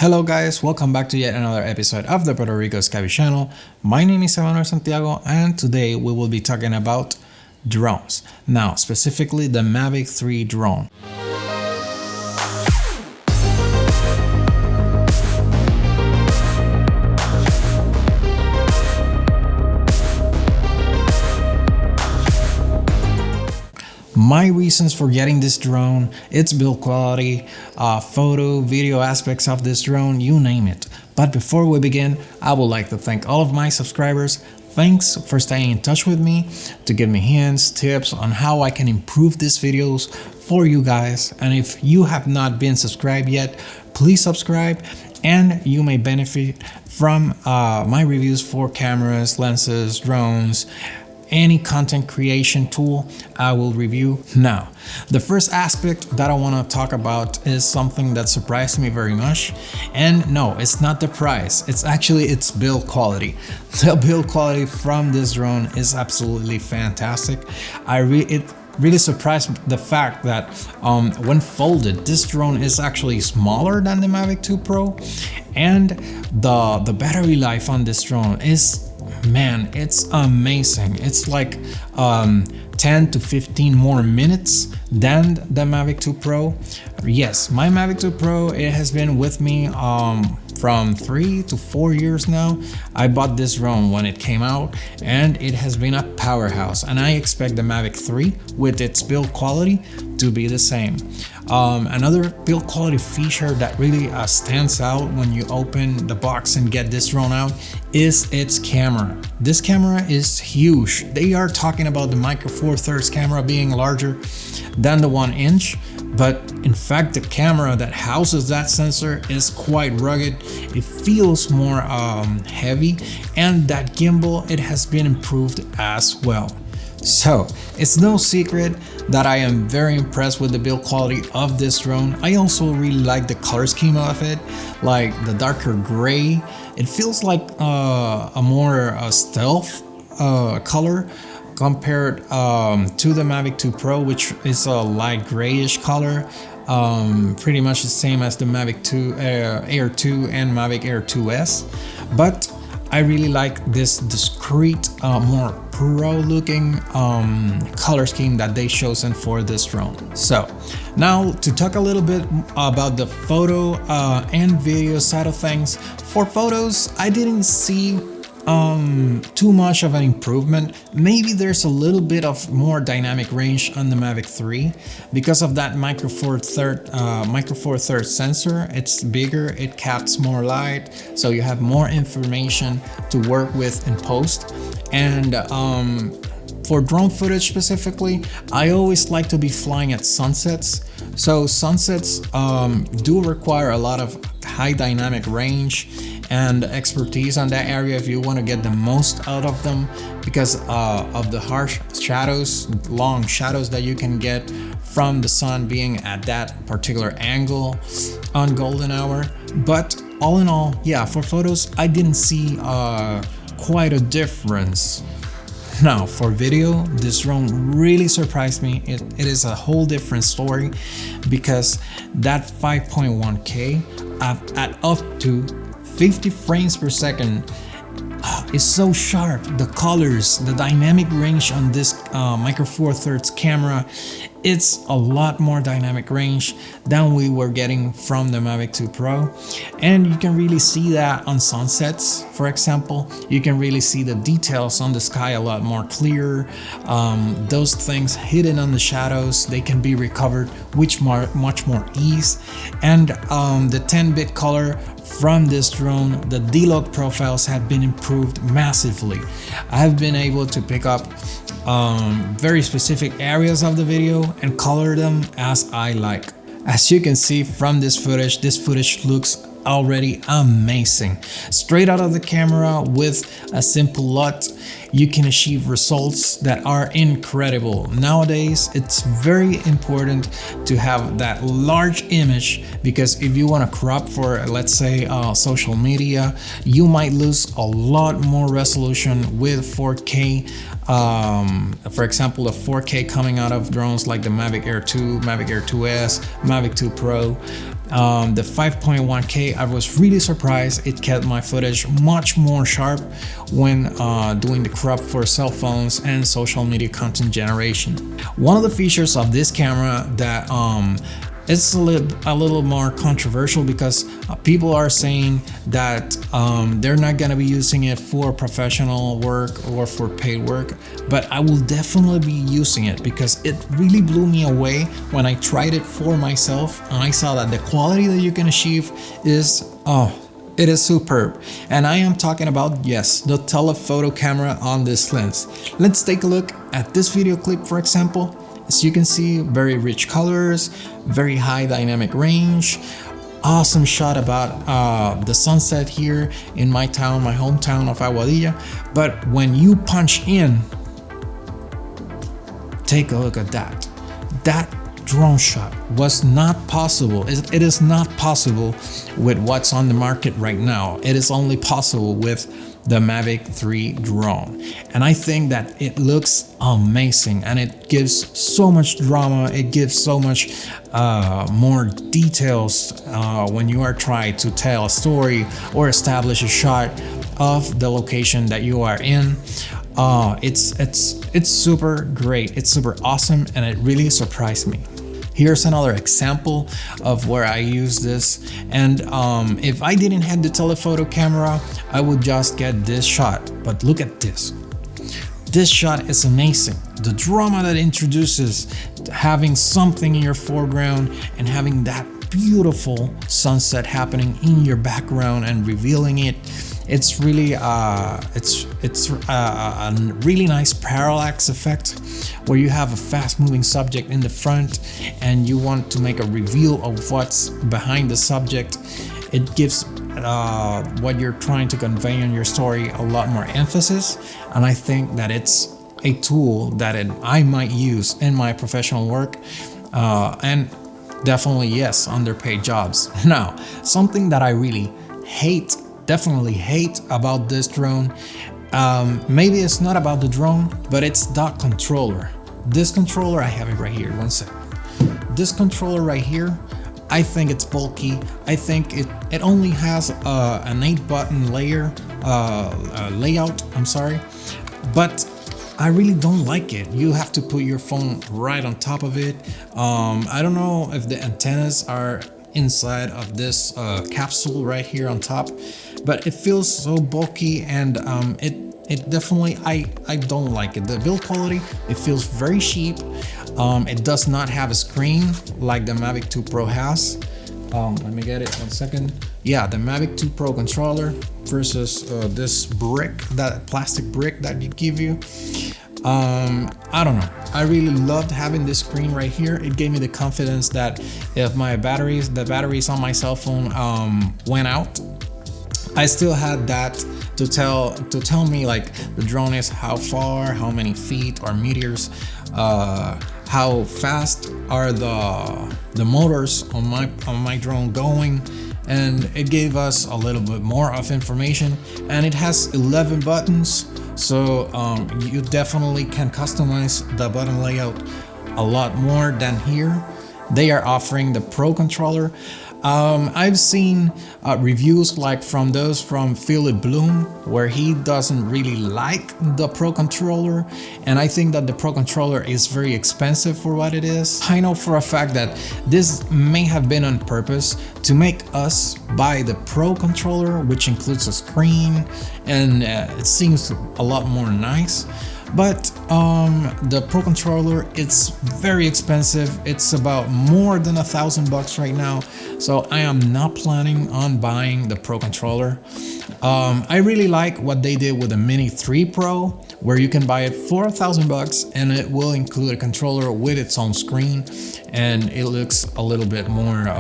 Hello guys, welcome back to yet another episode of the Puerto Rico Scabby channel. My name is Emanuel Santiago and today we will be talking about drones. Now, specifically the MAVIC 3 drone. My reasons for getting this drone, its build quality, photo, video aspects of this drone, you name it. But before we begin, I would like to thank all of my subscribers. Thanks for staying in touch with me to give me hints, tips on how I can improve these videos for you guys. And if you have not been subscribed yet, please subscribe and you may benefit from my reviews for cameras, lenses, drones, any content creation tool I will review now. The first aspect that I want to talk about is something that surprised me very much, and no, it's not the price, it's actually its build quality. The build quality from this drone is absolutely fantastic. It really surprised the fact that when folded, this drone is actually smaller than the MAVIC 2 Pro, and the battery life on this drone is, man, it's amazing. It's like 10 to 15 more minutes than the MAVIC 2 Pro. Yes, my MAVIC 2 Pro, it has been with me from 3 to 4 years now. I bought this drone when it came out and it has been a powerhouse, and I expect the MAVIC 3 with its build quality to be the same. Another build quality feature that really stands out when you open the box and get this drone out is its camera. This camera is huge. They are talking about the Micro Four Thirds camera being larger than the 1-inch, but in fact the camera that houses that sensor is quite rugged. It feels more heavy, and that gimbal, it has been improved as well. So it's no secret that I am very impressed with the build quality of this drone. I also really like the color scheme of it, like the darker gray. It feels like a more stealth color compared to the MAVIC 2 Pro, which is a light grayish color. Pretty much the same as the MAVIC 2 Air 2 and MAVIC Air 2S, but I really like this discreet, more pro looking color scheme that they chosen for this drone. So now to talk a little bit about the photo and video side of things. For photos, I didn't see too much of an improvement. Maybe there's a little bit of more dynamic range on the MAVIC 3 because of that Micro Four Thirds sensor. It's bigger, it caps more light, so you have more information to work with in post. And for drone footage specifically, I always like to be flying at sunsets. So sunsets do require a lot of high dynamic range and expertise on that area if you want to get the most out of them, because of the harsh shadows, long shadows that you can get from the sun being at that particular angle on golden hour. But all in all, yeah, for photos I didn't see quite a difference. Now for video, this drone really surprised me. It is a whole different story, because that 5.1K at up to 50 frames per second is so sharp. The colors, the dynamic range on this Micro Four Thirds camera, it's a lot more dynamic range than we were getting from the MAVIC 2 Pro. And you can really see that on sunsets, for example. You can really see the details on the sky a lot more clear. Those things hidden on the shadows, they can be recovered with much more ease. And the 10-bit color from this drone, the D-Log profiles have been improved massively. I have been able to pick up very specific areas of the video and color them as I like. As you can see from this footage looks already amazing. Straight out of the camera with a simple LUT, you can achieve results that are incredible. Nowadays, it's very important to have that large image, because if you want to crop for, let's say, social media, you might lose a lot more resolution with 4K. For example, the 4K coming out of drones like the MAVIC Air 2, MAVIC Air 2S, MAVIC 2 Pro. The 5.1K, I was really surprised. It kept my footage much more sharp when doing the crop for cell phones and social media content generation. One of the features of this camera that it's a little more controversial, because people are saying that they're not gonna be using it for professional work or for paid work, but I will definitely be using it because it really blew me away when I tried it for myself and I saw that the quality that you can achieve is it is superb. And I am talking about, yes, the telephoto camera on this lens. Let's take a look at this video clip, for example. As you can see, very rich colors, very high dynamic range, awesome shot about the sunset here in my town, my hometown of Aguadilla. But when you punch in, take a look at that. That drone shot was not possible. It is not possible with what's on the market right now. It is only possible with the MAVIC 3 drone, and I think that it looks amazing, and it gives so much drama. It gives so much more details when you are trying to tell a story or establish a shot of the location that you are in. It's super great. It's super awesome, and it really surprised me. Here's another example of where I use this, and if I didn't have the telephoto camera, I would just get this shot. But look at this. This shot is amazing. The drama that introduces having something in your foreground and having that beautiful sunset happening in your background and revealing it. It's really a really nice parallax effect where you have a fast-moving subject in the front and you want to make a reveal of what's behind the subject. It gives what you're trying to convey in your story a lot more emphasis, and I think that it's a tool that I might use in my professional work, and definitely, yes, underpaid jobs. Now, something that I really definitely hate about this drone, maybe it's not about the drone, but it's the controller. This controller, I have it right here, one sec. This controller right here, I think it's bulky. I think it only has an 8-button layout, I'm sorry, but I really don't like it. You have to put your phone right on top of it. I don't know if the antennas are inside of this capsule right here on top, but it feels so bulky, and it definitely, I don't like it. The build quality, it feels very cheap. It does not have a screen like the MAVIC 2 Pro has. Let me get it, one second. Yeah, the MAVIC 2 Pro controller versus this brick, that plastic brick that it give you. I don't know. I really loved having this screen right here. It gave me the confidence that if the batteries on my cell phone went out, I still had that to tell me like the drone is how far, how many feet or meters, how fast are the motors on my drone going, and it gave us a little bit more of information. And it has 11 buttons, so you definitely can customize the button layout a lot more than here. They are offering the Pro controller. I've seen reviews like from Philip Bloom, where he doesn't really like the Pro controller, and I think that the Pro controller is very expensive for what it is. I know for a fact that this may have been on purpose to make us buy the Pro controller, which includes a screen, and it seems a lot more nice. But the Pro controller, it's very expensive. It's about more than $1,000 right now, so I am not planning on buying the Pro controller. I really like what they did with the Mini 3 Pro, where you can buy it for $1,000 and it will include a controller with its own screen, and it looks a little bit more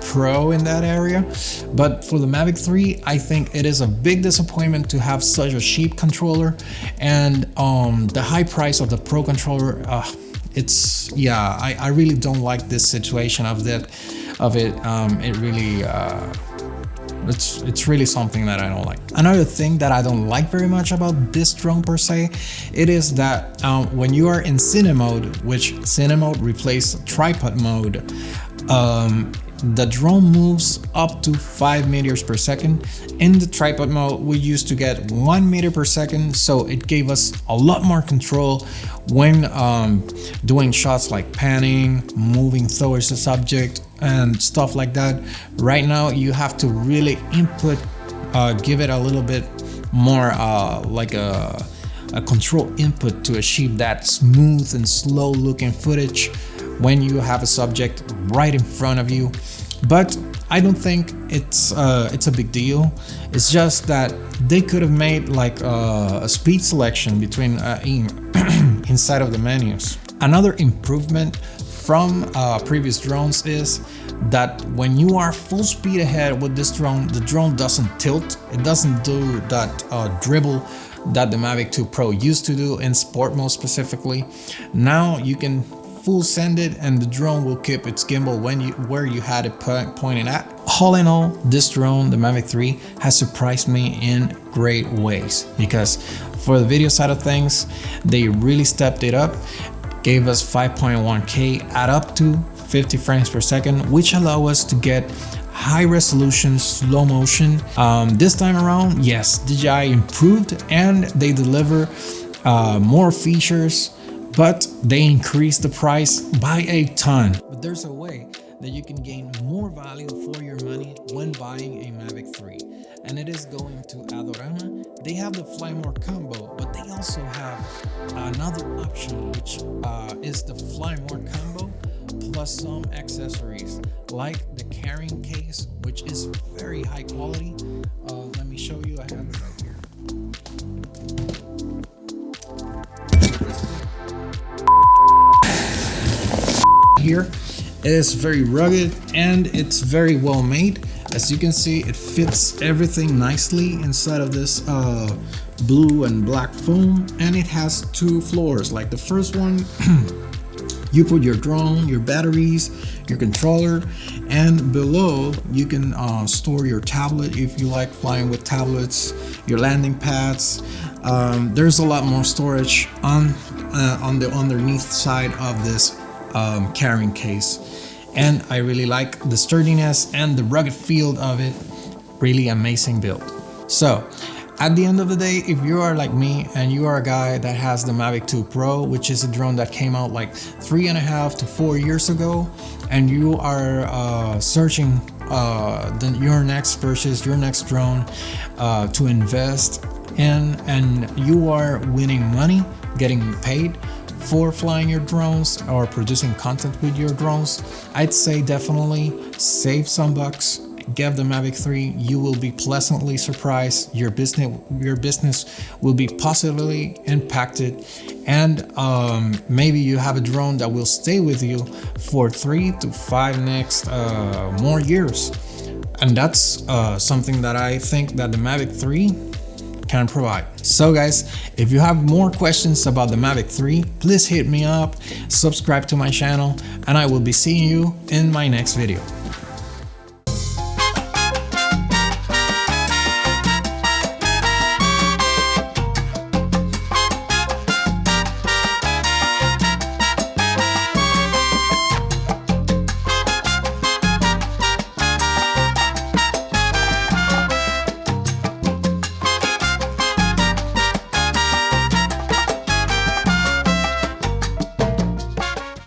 pro in that area. But for the MAVIC 3, I think it is a big disappointment to have such a cheap controller, and the high price of the Pro controller, I really don't like this situation of it. It really it's really something that I don't like. Another thing that I don't like very much about this drone per se, it is that when you are in cine mode, which cine mode replaces tripod mode, the drone moves up to 5 meters per second. In the tripod mode, we used to get 1 meter per second, so it gave us a lot more control when doing shots like panning, moving towards the subject, and stuff like that. Right now, you have to really input, give it a little bit more like a control input to achieve that smooth and slow looking footage when you have a subject right in front of you. But I don't think it's a big deal. It's just that they could have made like a speed selection between inside of the menus. Another improvement from previous drones is that when you are full speed ahead with this drone, the drone doesn't tilt. It doesn't do that dribble that the Mavic 2 Pro used to do in sport mode specifically. Now you can full send it and the drone will keep its gimbal where you had it pointed at. All in all, this drone, the Mavic 3, has surprised me in great ways, because for the video side of things, they really stepped it up, gave us 5.1K at up to 50 frames per second, which allow us to get high resolution slow motion. This time around, yes, DJI improved and they deliver more features, but they increased the price by a ton. But there's a way that you can gain more value for your money when buying a Mavic 3, and it is going to Adorama. They have the Fly More combo, but they also have another option, which is the Fly More combo plus some accessories like the carrying case, which is very high quality. Let me show you. I have it right here. Here it is very rugged and it's very well made. As you can see, it fits everything nicely inside of this blue and black foam, and it has two floors. Like the first one, you put your drone, your batteries, your controller, and below you can store your tablet if you like flying with tablets, your landing pads. There's a lot more storage on the underneath side of this carrying case, and I really like the sturdiness and the rugged feel of it. Really amazing build. So at the end of the day, if you are like me and you are a guy that has the Mavic 2 Pro, which is a drone that came out like 3.5 to 4 years ago, and you are searching your next purchase, your next drone to invest in, and you are winning money, getting paid for flying your drones or producing content with your drones, I'd say definitely save some bucks, get the Mavic 3. You will be pleasantly surprised. Your business will be positively impacted, and maybe you have a drone that will stay with you for 3 to 5 next more years, and that's something that I think that the Mavic 3 can provide. So guys, if you have more questions about the Mavic 3, please hit me up, subscribe to my channel, and I will be seeing you in my next video.